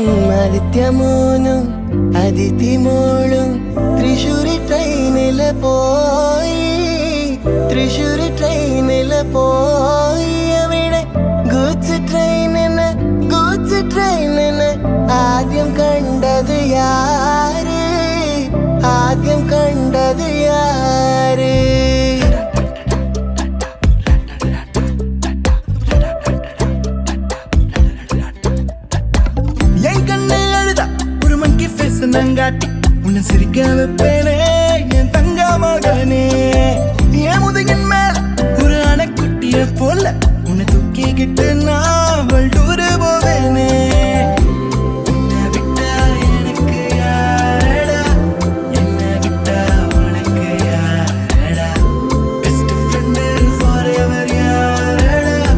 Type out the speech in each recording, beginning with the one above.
ആദിത്യമോനും അതിഥിമോളും തൃശ്ശൂരി ട്രെയിനില് പോയി തൃശ്ശൂരി ട്രെയിനില് പോയി അവിടെ ഗൂഡ്സ് ട്രെയിനിന് ആദ്യം കണ്ടത് യാര് ആദ്യം കണ്ടത് യാര് நங்காட்டி உன்னை சிரிக்க வைப்பேனே என் தங்க மகனே என் முதுகின் மேல ஒரு அணைக்குட்டிய போல உன்னை தூக்கிக்கிட்டு நான் டூரு போவேனே உன்னை விட்டா எனக்கு யாரடா என்னை விட்டா உனக்கு யாரடா பெஸ்ட் ஃப்ரெண்டு ஃபார் எவர் யாரடா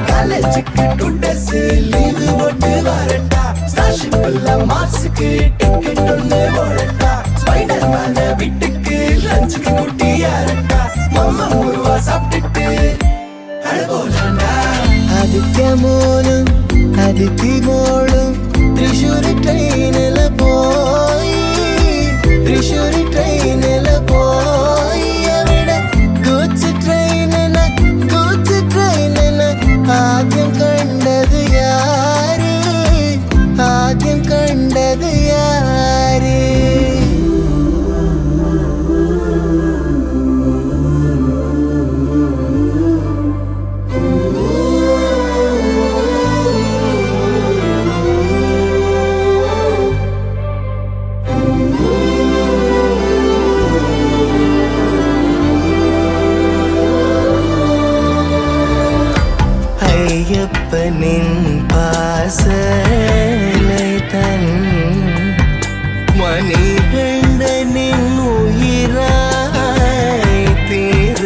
காலேஜுக்கு டுடேஸ் லீவு போட்டு வரட்டா ஸ்டார்ஷிப்ல மார்ஸுக்கு டிக்கெட் ஒன்று போடட்டா ஸ்பைடர்மேன வீட்டுக்கு லஞ்சுக்கு கூட்டி யாரட்டா மம்மா முருவா சாப்பிட்டுட்டு அழகோலாண்டா ஆதித்യമോനും അതിഥിമോളും തൃശ്ശൂരി ട്രെയിനിൽ പോയി തൃശ്ശൂരി ട്രെയിനിൽ പോയി അവിടെ ഗൂഡ്സ് ട്രെയിനിന് ആദ്യം കണ്ടത് യാര് ആദ്യം കണ്ടത് യാര് ஐயப்பனின் பாசலை தன் மணிகண்டனின் உயிராய் தீர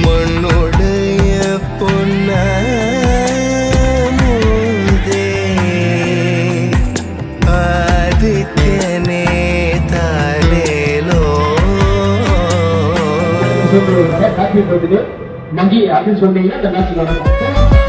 மண்ணுடைய பொன்னே ஆதித்யனே தாலேலோ மங்கி அப்படின்னு சொன்னீங்கன்னா இந்த மேட்ச் நடக்கும்.